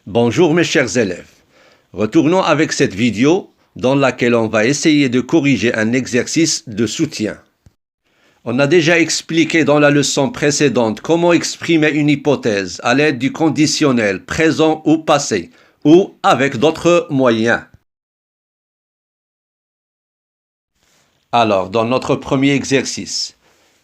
Bonjour mes chers élèves. Retournons avec cette vidéo dans laquelle on va essayer de corriger un exercice de soutien. On a déjà expliqué dans la leçon précédente comment exprimer une hypothèse à l'aide du conditionnel présent ou passé, ou avec d'autres moyens. Alors, dans notre premier exercice,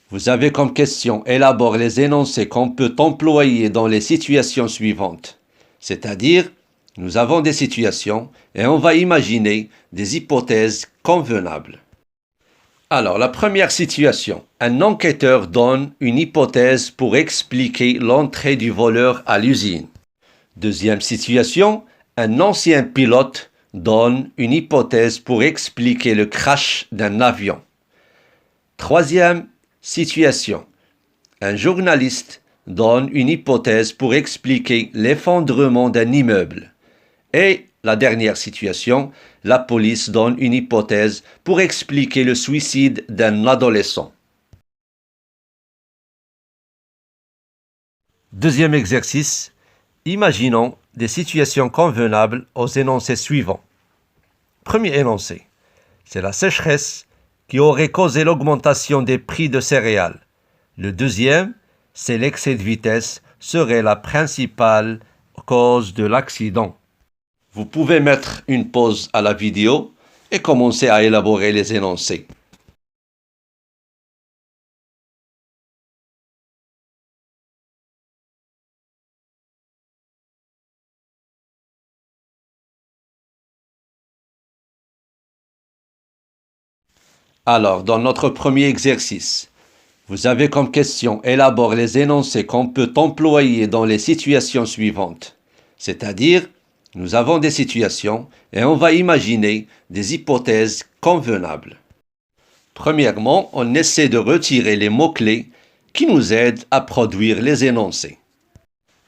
vous avez comme question « Élabore les énoncés qu'on peut employer dans les situations suivantes ». C'est-à-dire, nous avons des situations et on va imaginer des hypothèses convenables. Alors, la première situation, un enquêteur donne une hypothèse pour expliquer l'entrée du voleur à l'usine. Deuxième situation, un ancien pilote donne une hypothèse pour expliquer le crash d'un avion. Troisième situation, un journaliste donne une hypothèse pour expliquer l'effondrement d'un immeuble. Et la dernière situation, la police donne une hypothèse pour expliquer le suicide d'un adolescent. Deuxième exercice, imaginons des situations convenables aux énoncés suivants. Premier énoncé, c'est la sécheresse qui aurait causé l'augmentation des prix de céréales. Le deuxième, c'est l'excès de vitesse serait la principale cause de l'accident. Vous pouvez mettre une pause à la vidéo et commencer à élaborer les énoncés. Alors, dans notre premier exercice, vous avez comme question « Élabore les énoncés qu'on peut employer dans les situations suivantes ». C'est-à-dire, nous avons des situations et on va imaginer des hypothèses convenables. Premièrement, on essaie de retirer les mots-clés qui nous aident à produire les énoncés.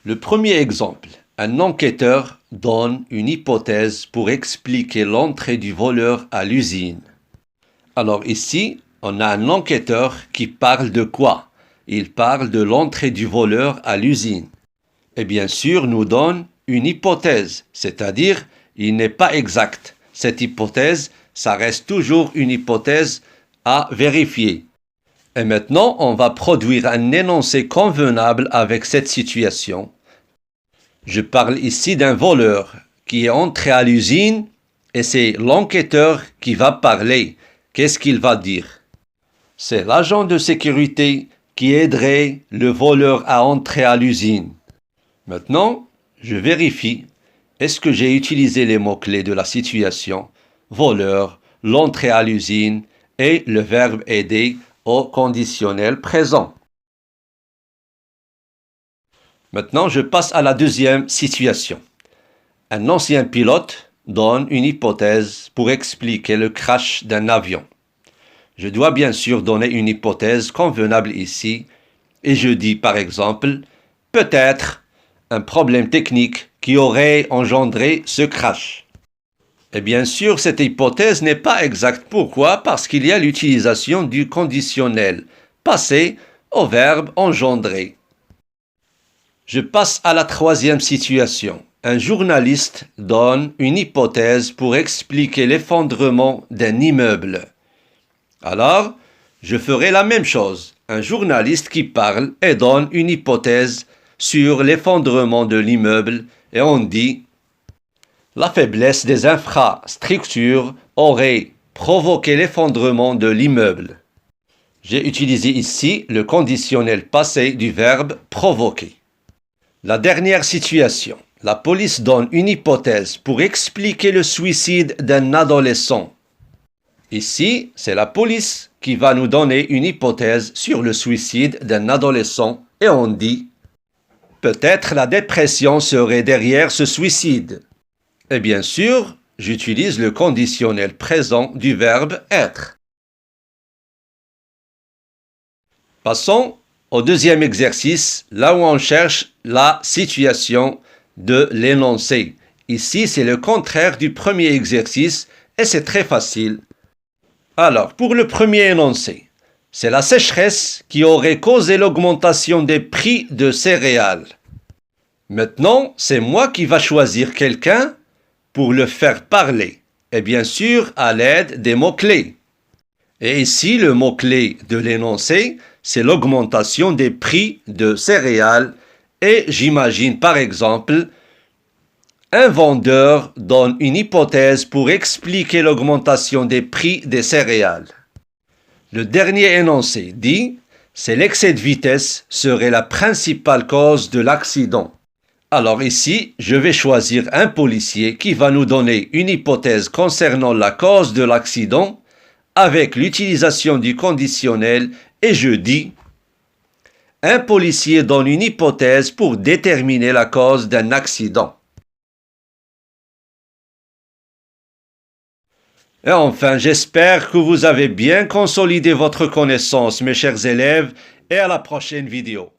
Le premier exemple, un enquêteur donne une hypothèse pour expliquer l'entrée du voleur à l'usine. Alors ici, on a un enquêteur qui parle de quoi? Il parle de l'entrée du voleur à l'usine. Et bien sûr, nous donne une hypothèse, c'est-à-dire, il n'est pas exact. Cette hypothèse, ça reste toujours une hypothèse à vérifier. Et maintenant, on va produire un énoncé convenable avec cette situation. Je parle ici d'un voleur qui est entré à l'usine et c'est l'enquêteur qui va parler. Qu'est-ce qu'il va dire? C'est l'agent de sécurité qui aiderait le voleur à entrer à l'usine. Maintenant, je vérifie. Est-ce que j'ai utilisé les mots-clés de la situation? Voleur, l'entrée à l'usine et le verbe aider au conditionnel présent. Maintenant, je passe à la deuxième situation. Un ancien pilote donne une hypothèse pour expliquer le crash d'un avion. Je dois bien sûr donner une hypothèse convenable ici et je dis par exemple, peut-être un problème technique qui aurait engendré ce crash. Et bien sûr, cette hypothèse n'est pas exacte. Pourquoi? Parce qu'il y a l'utilisation du conditionnel passé au verbe engendrer. Je passe à la troisième situation. Un journaliste donne une hypothèse pour expliquer l'effondrement d'un immeuble. Alors, je ferai la même chose. Un journaliste qui parle et donne une hypothèse sur l'effondrement de l'immeuble et on dit « La faiblesse des infrastructures aurait provoqué l'effondrement de l'immeuble ». J'ai utilisé ici le conditionnel passé du verbe « provoquer ». La dernière situation. La police donne une hypothèse pour expliquer le suicide d'un adolescent. Ici, c'est la police qui va nous donner une hypothèse sur le suicide d'un adolescent et on dit « Peut-être la dépression serait derrière ce suicide ». Et bien sûr, j'utilise le conditionnel présent du verbe « être ». Passons au deuxième exercice, là où on cherche la situation de l'énoncé. Ici, c'est le contraire du premier exercice et c'est très facile. Alors, pour le premier énoncé, c'est la sécheresse qui aurait causé l'augmentation des prix de céréales. Maintenant, c'est moi qui va choisir quelqu'un pour le faire parler, et bien sûr à l'aide des mots-clés. Et ici, le mot-clé de l'énoncé, c'est l'augmentation des prix de céréales. Et j'imagine par exemple, un vendeur donne une hypothèse pour expliquer l'augmentation des prix des céréales. Le dernier énoncé dit, c'est l'excès de vitesse serait la principale cause de l'accident. Alors ici, je vais choisir un policier qui va nous donner une hypothèse concernant la cause de l'accident avec l'utilisation du conditionnel et je dis un policier donne une hypothèse pour déterminer la cause d'un accident. Et enfin, j'espère que vous avez bien consolidé votre connaissance, mes chers élèves, et à la prochaine vidéo.